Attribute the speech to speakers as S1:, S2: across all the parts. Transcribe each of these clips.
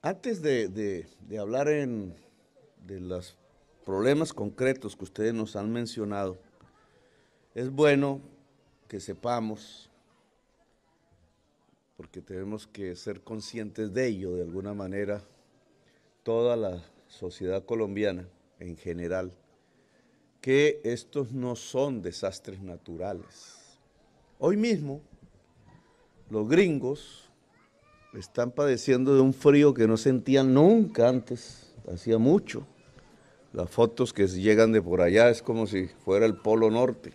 S1: Antes de hablar de los problemas concretos que ustedes nos han mencionado, es bueno que sepamos, porque tenemos que ser conscientes de ello de alguna manera, toda la sociedad colombiana en general, que estos no son desastres naturales. Hoy mismo, los gringos están padeciendo de un frío que no sentían nunca antes, hacía mucho. Las fotos que llegan de por allá es como si fuera el Polo Norte.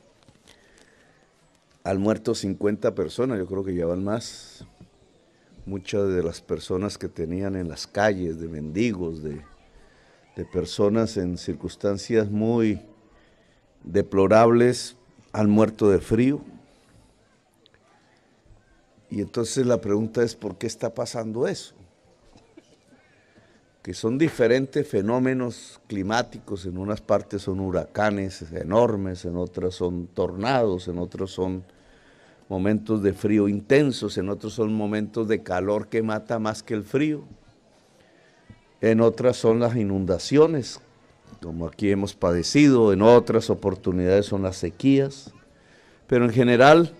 S1: Han muerto 50 personas, yo creo que ya van más. Muchas de las personas que tenían en las calles, de mendigos, de personas en circunstancias muy deplorables, han muerto de frío. Y entonces la pregunta es, ¿por qué está pasando eso? Que son diferentes fenómenos climáticos, en unas partes son huracanes enormes, en otras son tornados, en otros son momentos de frío intensos, en otros son momentos de calor que mata más que el frío, en otras son las inundaciones, como aquí hemos padecido, en otras oportunidades son las sequías, pero en general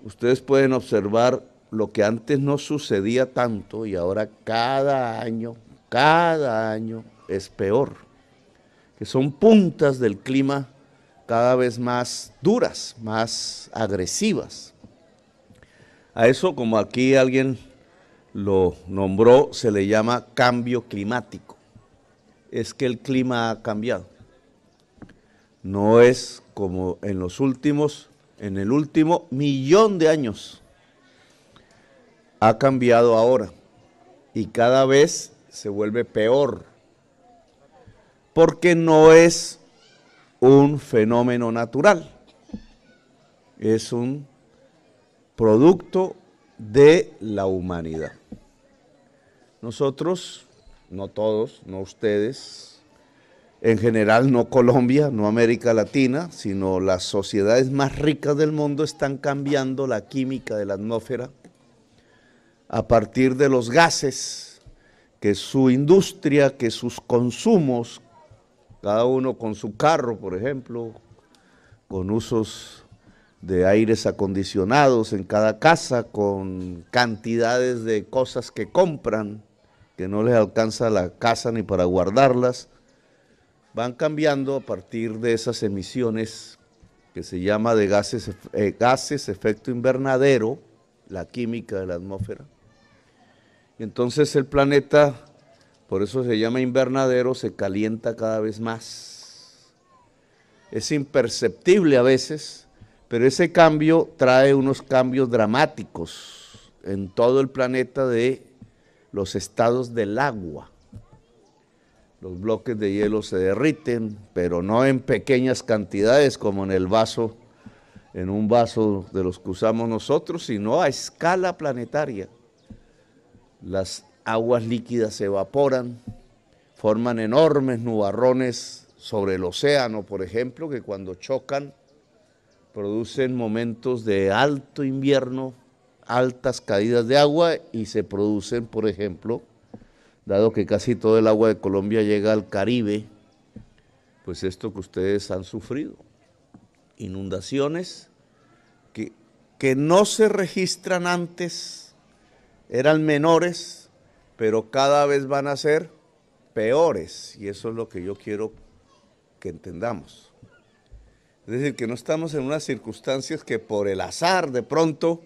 S1: ustedes pueden observar lo que antes no sucedía tanto y ahora cada año es peor, que son puntas del clima cada vez más duras, más agresivas. A eso, como aquí alguien lo nombró, se le llama cambio climático. Es que el clima ha cambiado. No es como en el último millón de años. Ha cambiado ahora y cada vez se vuelve peor, porque no es un fenómeno natural, es un producto de la humanidad. Nosotros, no todos, no ustedes, en general no Colombia, no América Latina, sino las sociedades más ricas del mundo están cambiando la química de la atmósfera a partir de los gases que su industria, que sus consumos, cada uno con su carro, por ejemplo, con usos de aires acondicionados en cada casa, con cantidades de cosas que compran, que no les alcanza la casa ni para guardarlas, van cambiando a partir de esas emisiones que se llama de gases efecto invernadero, la química de la atmósfera. Y entonces el planeta, por eso se llama invernadero, se calienta cada vez más. Es imperceptible a veces, pero ese cambio trae unos cambios dramáticos en todo el planeta de los estados del agua. Los bloques de hielo se derriten, pero no en pequeñas cantidades como en el vaso, en un vaso de los que usamos nosotros, sino a escala planetaria. Las aguas líquidas se evaporan, forman enormes nubarrones sobre el océano, por ejemplo, que cuando chocan producen momentos de alto invierno, altas caídas de agua y se producen, por ejemplo, dado que casi todo el agua de Colombia llega al Caribe, pues esto que ustedes han sufrido, inundaciones que no se registran antes, eran menores, pero cada vez van a ser peores, y eso es lo que yo quiero que entendamos. Es decir, que no estamos en unas circunstancias que por el azar de pronto,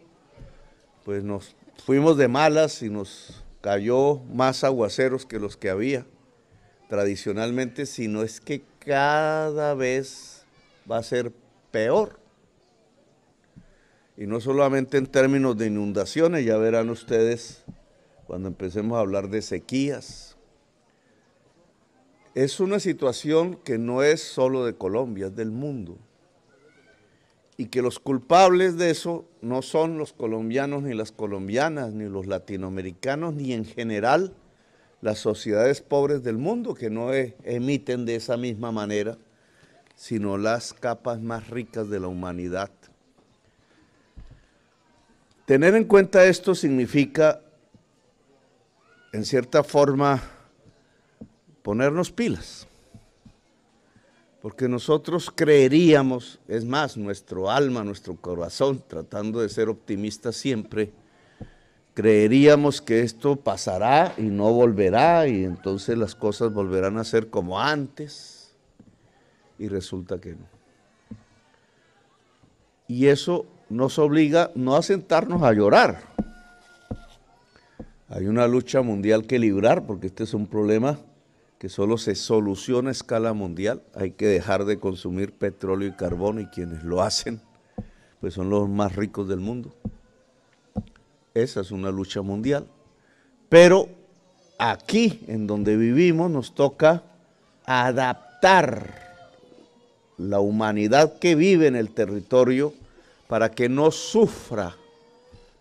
S1: pues nos fuimos de malas y nos cayó más aguaceros que los que había tradicionalmente, sino es que cada vez va a ser peor. Y no solamente en términos de inundaciones, ya verán ustedes cuando empecemos a hablar de sequías. Es una situación que no es solo de Colombia, es del mundo. Y que los culpables de eso no son los colombianos ni las colombianas, ni los latinoamericanos, ni en general las sociedades pobres del mundo, que no emiten de esa misma manera, sino las capas más ricas de la humanidad. Tener en cuenta esto significa en cierta forma, ponernos pilas. Porque nosotros creeríamos, es más, nuestro alma, nuestro corazón, tratando de ser optimistas siempre, creeríamos que esto pasará y no volverá, y entonces las cosas volverán a ser como antes, y resulta que no. Y eso nos obliga no a sentarnos a llorar. Hay una lucha mundial que librar, porque este es un problema que solo se soluciona a escala mundial. Hay que dejar de consumir petróleo y carbón, y quienes lo hacen, pues son los más ricos del mundo. Esa es una lucha mundial. Pero aquí, en donde vivimos, nos toca adaptar la humanidad que vive en el territorio para que no sufra,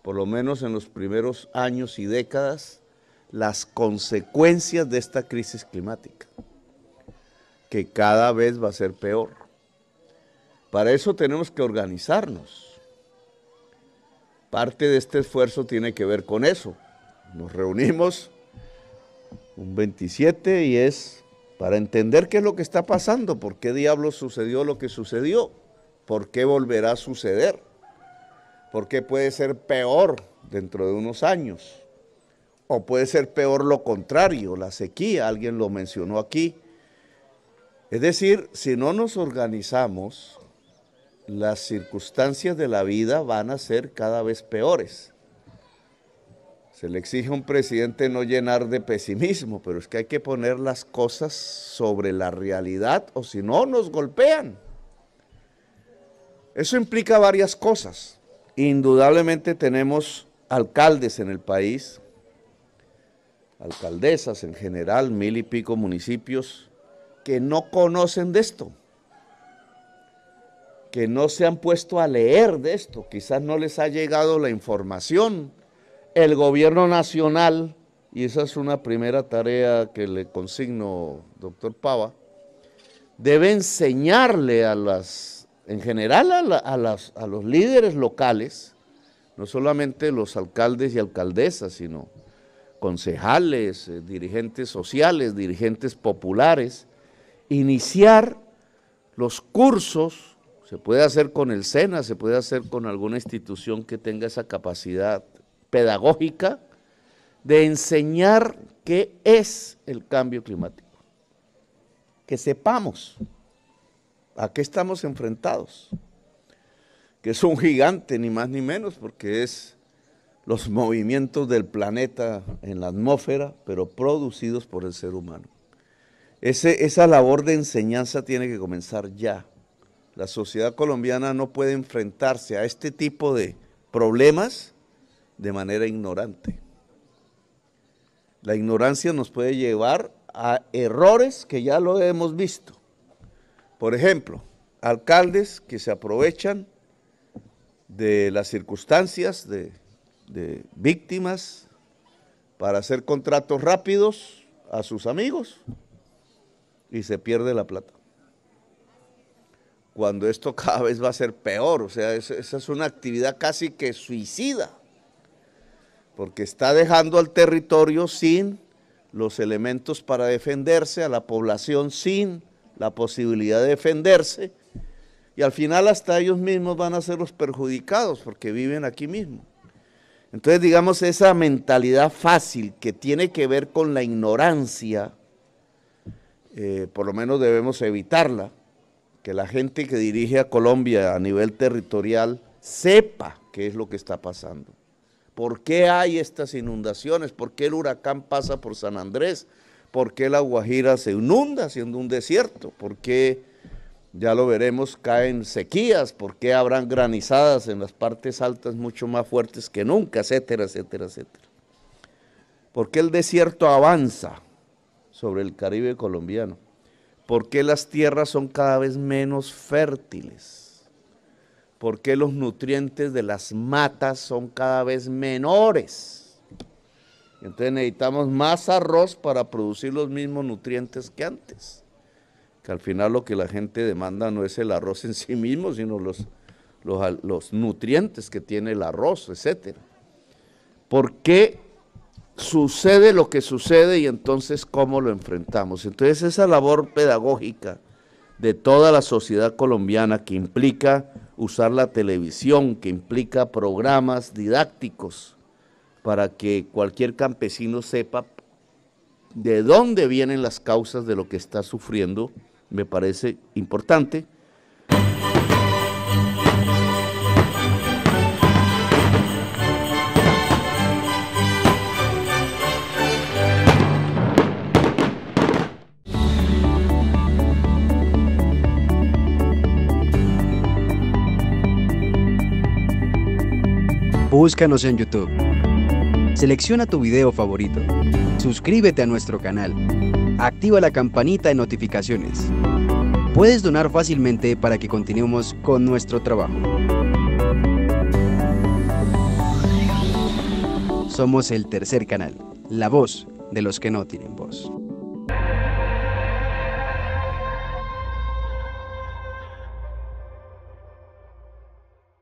S1: por lo menos en los primeros años y décadas, las consecuencias de esta crisis climática, que cada vez va a ser peor. Para eso tenemos que organizarnos. Parte de este esfuerzo tiene que ver con eso. Nos reunimos un 27 y es para entender qué es lo que está pasando, por qué diablos sucedió lo que sucedió, por qué volverá a suceder, por qué puede ser peor dentro de unos años, o puede ser peor lo contrario, la sequía, alguien lo mencionó aquí. Es decir, si no nos organizamos, las circunstancias de la vida van a ser cada vez peores. Se le exige a un presidente no llenar de pesimismo, pero es que hay que poner las cosas sobre la realidad o si no nos golpean. Eso implica varias cosas. Indudablemente tenemos alcaldes en el país, alcaldesas en general, 1000 y pico municipios, que no conocen de esto, que no se han puesto a leer de esto, quizás no les ha llegado la información. El gobierno nacional, y esa es una primera tarea que le consigno, doctor Pava, debe enseñarle en general a los líderes locales, no solamente los alcaldes y alcaldesas, sino concejales, dirigentes sociales, dirigentes populares, iniciar los cursos. Se puede hacer con el SENA, se puede hacer con alguna institución que tenga esa capacidad pedagógica de enseñar qué es el cambio climático, que sepamos a qué estamos enfrentados, que es un gigante ni más ni menos, porque es los movimientos del planeta en la atmósfera, pero producidos por el ser humano. Esa labor de enseñanza tiene que comenzar ya. La sociedad colombiana no puede enfrentarse a este tipo de problemas de manera ignorante. La ignorancia nos puede llevar a errores que ya lo hemos visto. Por ejemplo, alcaldes que se aprovechan de las circunstancias de víctimas para hacer contratos rápidos a sus amigos y se pierde la plata. Cuando esto cada vez va a ser peor, o sea, esa es una actividad casi que suicida, porque está dejando al territorio sin los elementos para defenderse, a la población sin la posibilidad de defenderse, y al final hasta ellos mismos van a ser los perjudicados, porque viven aquí mismo. Entonces, digamos, esa mentalidad fácil que tiene que ver con la ignorancia, por lo menos debemos evitarla, que la gente que dirige a Colombia a nivel territorial sepa qué es lo que está pasando. ¿Por qué hay estas inundaciones? ¿Por qué el huracán pasa por San Andrés? ¿Por qué la Guajira se inunda siendo un desierto? ¿Por qué, ya lo veremos, caen sequías? ¿Por qué habrán granizadas en las partes altas mucho más fuertes que nunca? Etcétera, etcétera, etcétera. ¿Por qué el desierto avanza sobre el Caribe colombiano? ¿Por qué las tierras son cada vez menos fértiles? ¿Por qué los nutrientes de las matas son cada vez menores? Entonces necesitamos más arroz para producir los mismos nutrientes que antes. Que al final lo que la gente demanda no es el arroz en sí mismo, sino los nutrientes que tiene el arroz, etcétera. ¿Por qué sucede lo que sucede y entonces cómo lo enfrentamos. Entonces esa labor pedagógica de toda la sociedad colombiana que implica usar la televisión, que implica programas didácticos para que cualquier campesino sepa de dónde vienen las causas de lo que está sufriendo, me parece importante.
S2: Búscanos en YouTube. Selecciona tu video favorito. Suscríbete a nuestro canal. Activa la campanita de notificaciones. Puedes donar fácilmente para que continuemos con nuestro trabajo. Somos el Tercer Canal, la voz de los que no tienen voz.